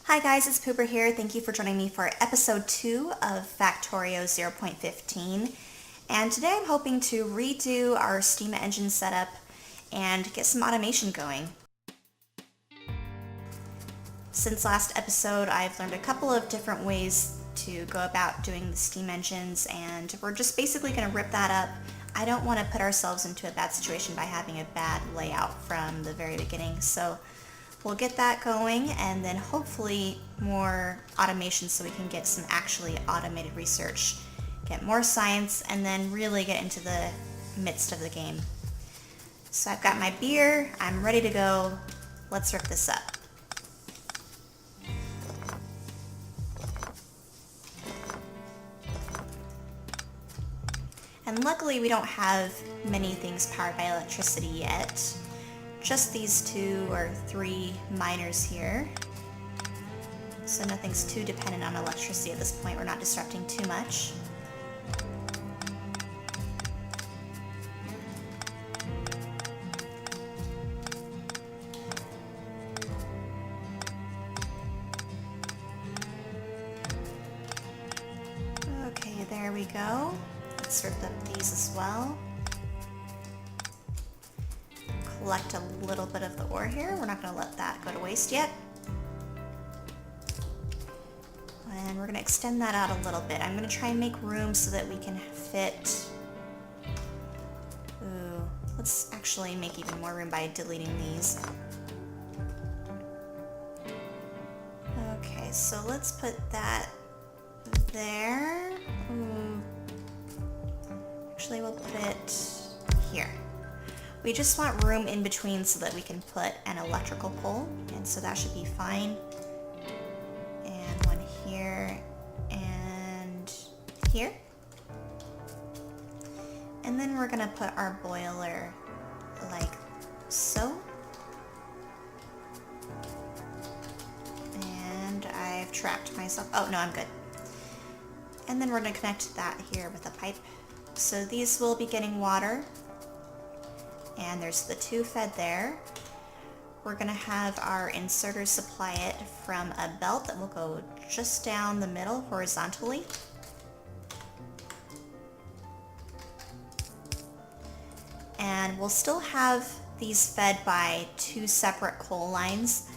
Hi guys, it's Poober here. Thank you for joining me for episode 2 of Factorio 0.15. And today I'm hoping to redo our steam engine setup and get some automation going. Since last episode, I've learned a couple of different ways to go about doing the steam engines, and we're just basically going to rip that up. I don't want to put ourselves into a bad situation by having a bad layout from the very beginning, so we'll get that going, and then hopefully more automation so we can get some actually automated research, get more science, and then really get into the midst of the game. So I've got my beer, I'm ready to go. Let's rip this up. And luckily we don't have many things powered by electricity yet. Just these 2 or 3 miners here. So nothing's too dependent on electricity at this point. We're not disrupting too much. Okay, there we go. Let's rip up these as well. Collect a little bit of the ore here. We're not going to let that go to waste yet. And we're going to extend that out a little bit. I'm going to try and make room so that we can fit... Ooh, let's actually make even more room by deleting these. Okay, so let's put that there. Ooh. Actually, we'll put it here. We just want room in between so that we can put an electrical pole, and so that should be fine. And one here and here. And then we're gonna put our boiler like so. And I've trapped myself. Oh no, I'm good. And then we're gonna connect that here with a pipe. So these will be getting water. And there's the 2 fed there. We're gonna have our inserters supply it from a belt that will go just down the middle horizontally. And we'll still have these fed by 2 separate coal lines.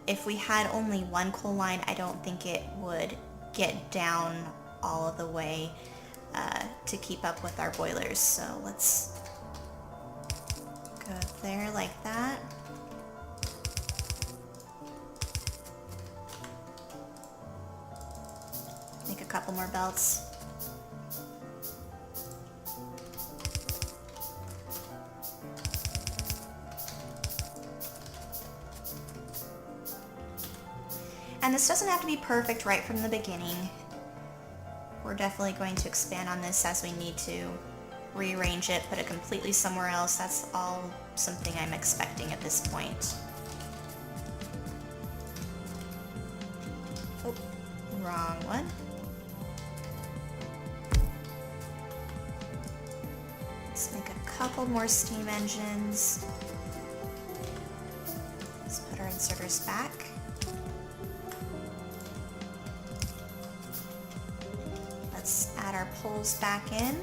If we had only 1 coal line, I don't think it would get down all of the way to keep up with our boilers. So let's go there like that. Make a couple more belts. And this doesn't have to be perfect right from the beginning. We're definitely going to expand on this as we need to. Rearrange it, put it completely somewhere else. That's all something I'm expecting at this point. Oh, wrong one. Let's make a couple more steam engines. Let's put our inserters back. Let's add our poles back in.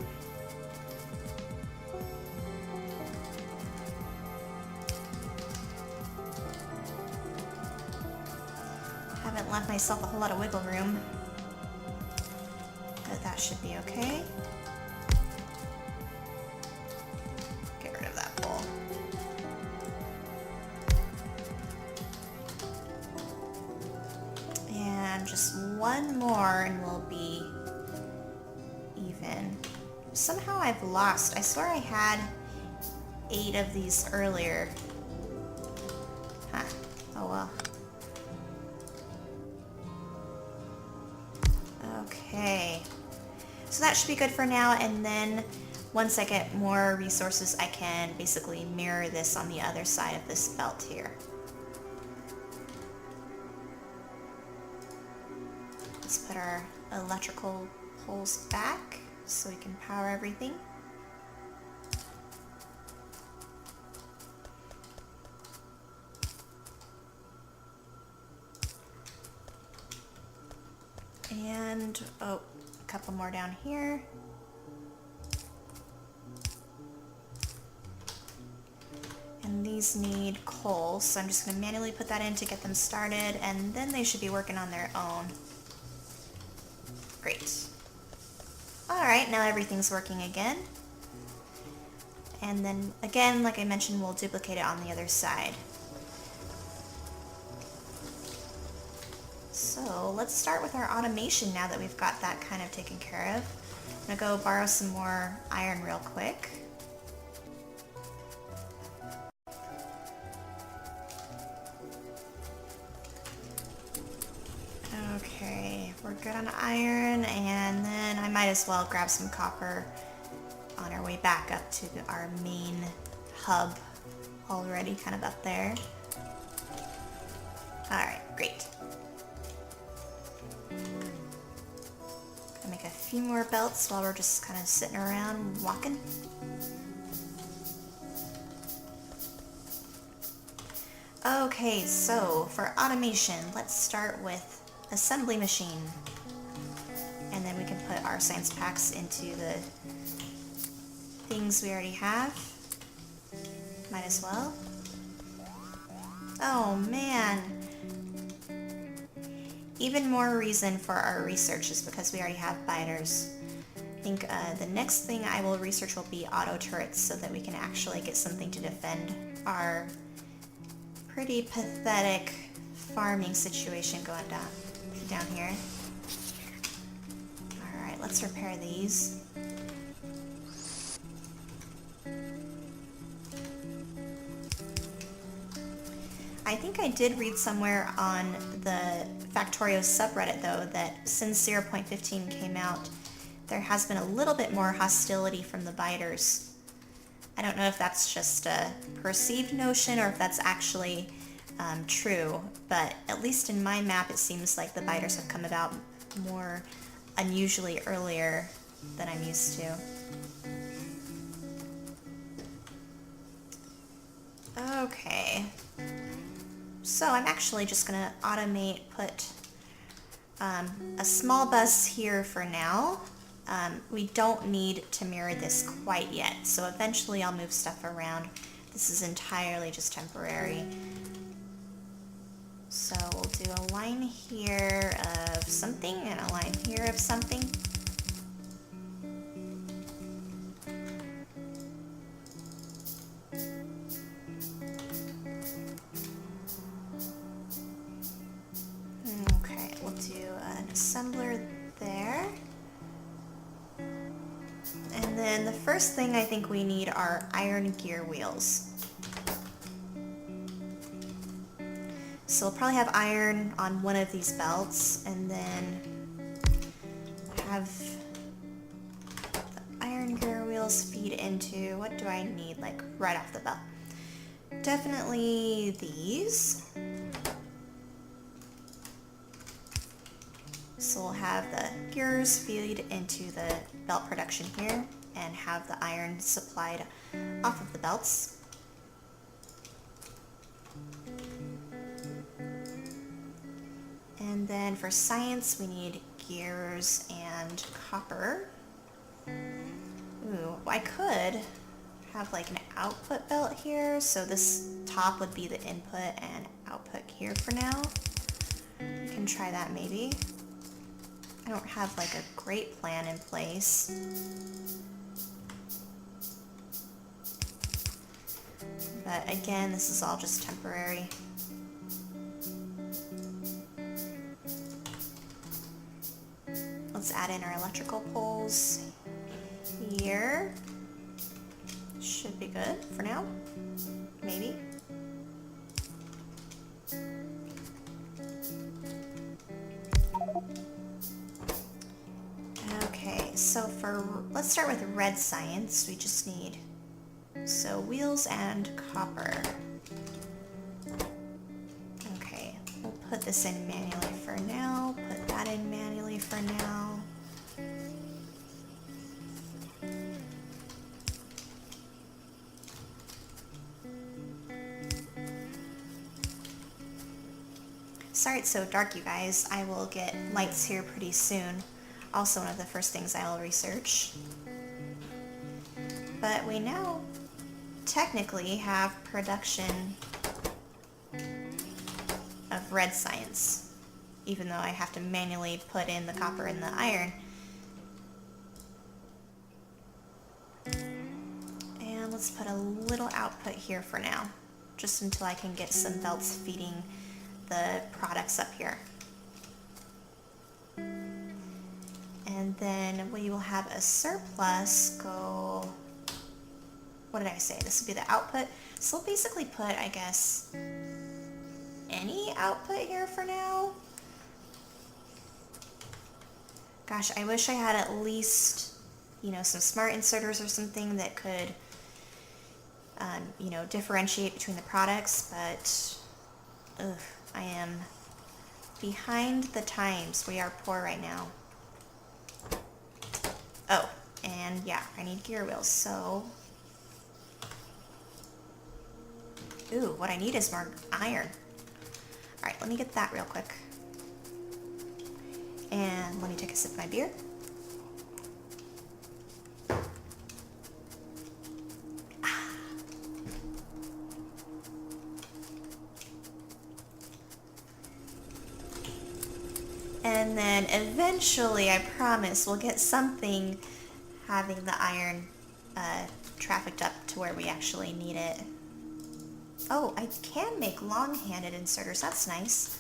Haven't left myself a whole lot of wiggle room, but that should be okay. Get rid of that pole. And just one more and we'll be even. Somehow I've lost. I swear I had 8 of these earlier. Huh. Oh well. Okay, so that should be good for now, and then once I get more resources I can basically mirror this on the other side of this belt here. Let's put our electrical poles back so we can power everything. And, oh, a couple more down here. And these need coal, so I'm just going to manually put that in to get them started, and then they should be working on their own. Great. Alright, now everything's working again. And then, again, like I mentioned, we'll duplicate it on the other side. So let's start with our automation now that we've got that kind of taken care of. I'm going to go borrow some more iron real quick. Okay, we're good on iron, and then I might as well grab some copper on our way back up to our main hub, already kind of up there. Alright, great. Gonna make a few more belts while we're just kind of sitting around walking. Okay, so for automation, let's start with assembly machine. And then we can put our science packs into the things we already have. Might as well. Oh man. Even more reason for our research is because we already have biters. I think the next thing I will research will be auto turrets so that we can actually get something to defend our pretty pathetic farming situation going down here. Alright, let's repair these. I think I did read somewhere on the Factorio subreddit, though, that since 0.15 came out, there has been a little bit more hostility from the biters. I don't know if that's just a perceived notion or if that's actually true, but at least in my map it seems like the biters have come about more unusually earlier than I'm used to. Okay. So I'm actually just going to automate, put a small bus here for now. We don't need to mirror this quite yet, so eventually I'll move stuff around. This is entirely just temporary. So we'll do a line here of something and a line here of something. Okay, we'll do an assembler there. And then the first thing I think we need are iron gear wheels. So we'll probably have iron on one of these belts, and then have the iron gear wheels feed into, what do I need, like right off the belt? Definitely these. So we'll have the gears feed into the belt production here and have the iron supplied off of the belts. And then for science, we need gears and copper. Ooh, I could have like an output belt here, so this top would be the input and output here for now. We can try that maybe. I don't have like a great plan in place. But again, this is all just temporary. Let's add in our electrical poles here. Should be good for now, maybe. Okay, so let's start with red science. We just need, so wheels and copper. Okay, we'll put this in manually for now, put that in manually for now. Sorry it's so dark, you guys. I will get lights here pretty soon. Also one of the first things I will research. But we now technically have production of red science, even though I have to manually put in the copper and the iron. And let's put a little output here for now, just until I can get some belts feeding the products up here. And then we will have a surplus go, what did I say? This would be the output. So we'll basically put, I guess, any output here for now. Gosh, I wish I had at least, you know, some smart inserters or something that could, you know, differentiate between the products, but I am behind the times. We are poor right now. Oh, and yeah, I need gear wheels, so... Ooh, what I need is more iron. Alright, let me get that real quick. And let me take a sip of my beer. And then eventually, I promise, we'll get something having the iron trafficked up to where we actually need it. Oh, I can make long-handed inserters. That's nice.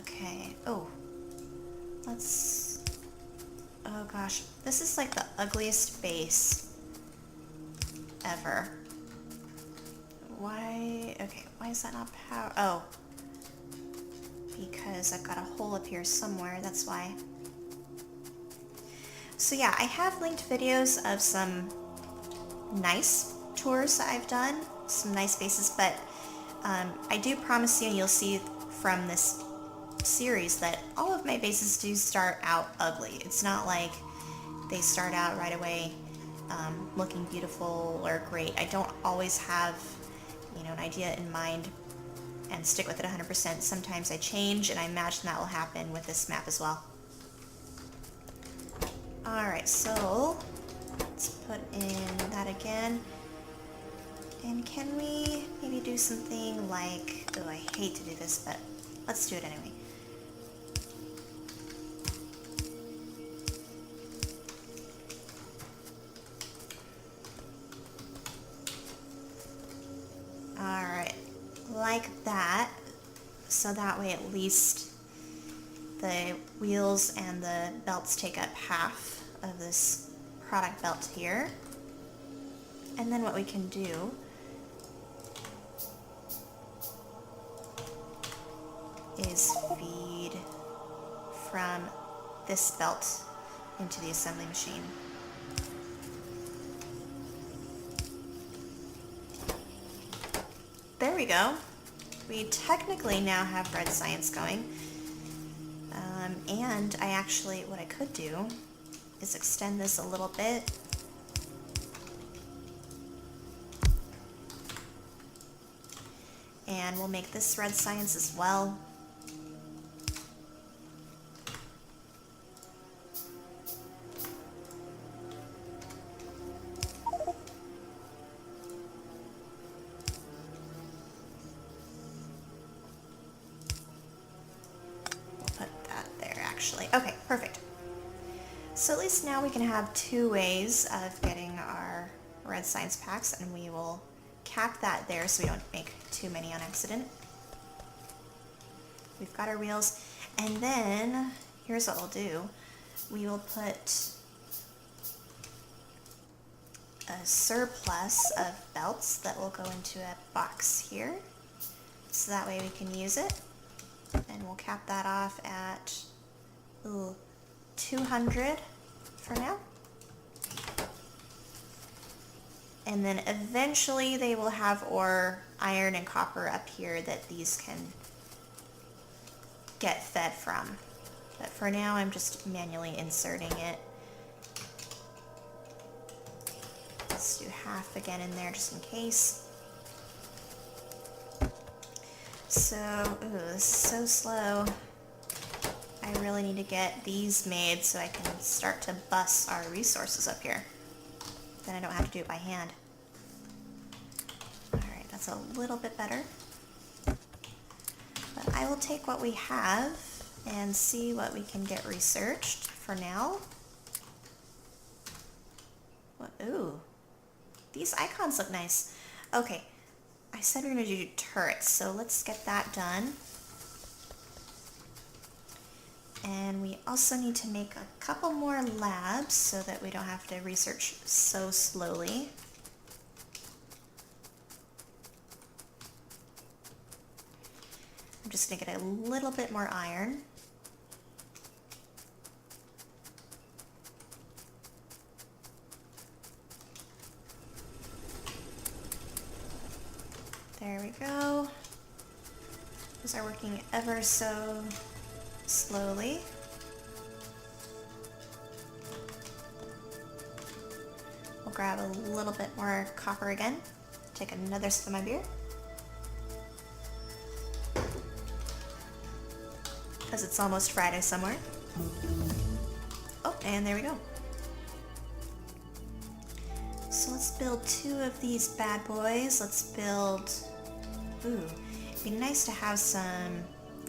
Okay. Oh. Let's... Oh gosh. This is like the ugliest base ever. Why... Okay, why is that not power... Oh. Because I've got a hole up here somewhere, that's why. So yeah, I have linked videos of some nice tours that I've done, some nice bases, but I do promise you, and you'll see from this series, that all of my bases do start out ugly. It's not like they start out right away looking beautiful or great. I don't always have, you know, an idea in mind and stick with it 100%. Sometimes I change, and I imagine that will happen with this map as well. Alright, so let's put in that again. And can we maybe do something like... Oh, I hate to do this, but let's do it anyway. Alright, like that. So that way at least the wheels and the belts take up half of this product belt here. And then what we can do is feed from this belt into the assembly machine. There we go. We technically now have red science going. And I actually, what I could do is extend this a little bit. And we'll make this red science as well. Okay, perfect. So at least now we can have two ways of getting our red science packs, and we will cap that there so we don't make too many on accident. We've got our wheels, and then here's what we'll do. We will put a surplus of belts that will go into a box here, so that way we can use it, and we'll cap that off at 200 for now. And then eventually they will have ore, iron, and copper up here that these can get fed from. But for now I'm just manually inserting it. Let's do half again in there just in case. So, ooh, this is so slow. I really need to get these made so I can start to bus our resources up here. Then I don't have to do it by hand. Alright, that's a little bit better. But I will take what we have and see what we can get researched for now. What, ooh, these icons look nice. Okay, I said we we're going to do turrets, so let's get that done. And we also need to make a couple more labs so that we don't have to research so slowly. I'm just going to get a little bit more iron. There we go. Those are working ever so slowly. We'll grab a little bit more copper again. Take another sip of my beer. Because it's almost Friday somewhere. Oh, and there we go. So let's build 2 of these bad boys. Let's build... Ooh, it'd be nice to have some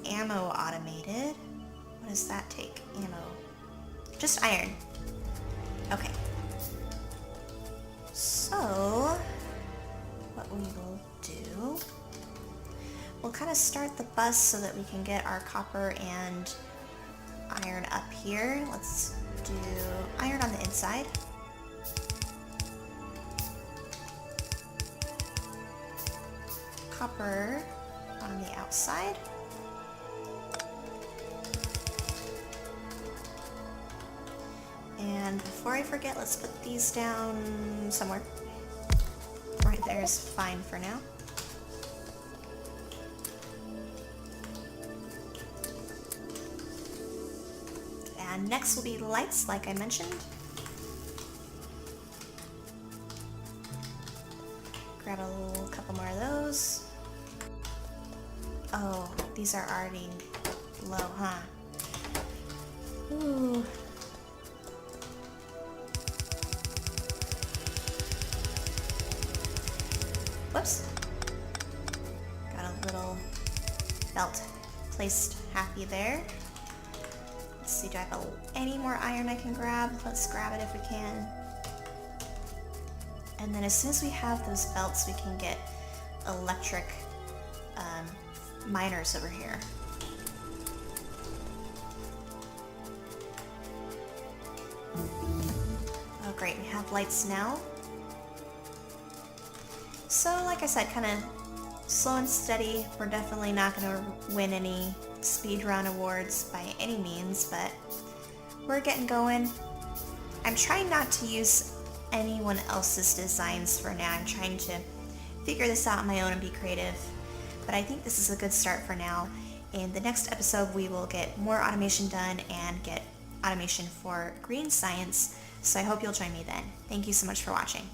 ammo automated. What does that take? Ammo. Just iron. Okay. So, what we will do... We'll kind of start the bus so that we can get our copper and iron up here. Let's do iron on the inside. Copper on the outside. And before I forget, let's put these down somewhere. Right there is fine for now. And next will be lights, like I mentioned. Grab a couple more of those. Oh, these are already low, huh? Ooh. Whoops. Got a little belt placed happy there. Let's see, do I have any more iron I can grab? Let's grab it if we can. And then as soon as we have those belts, we can get electric miners over here. Oh great, we have lights now. So like I said, kind of slow and steady. We're definitely not going to win any speedrun awards by any means, but we're getting going. I'm trying not to use anyone else's designs for now. I'm trying to figure this out on my own and be creative, but I think this is a good start for now. In the next episode, we will get more automation done and get automation for green science, so I hope you'll join me then. Thank you so much for watching.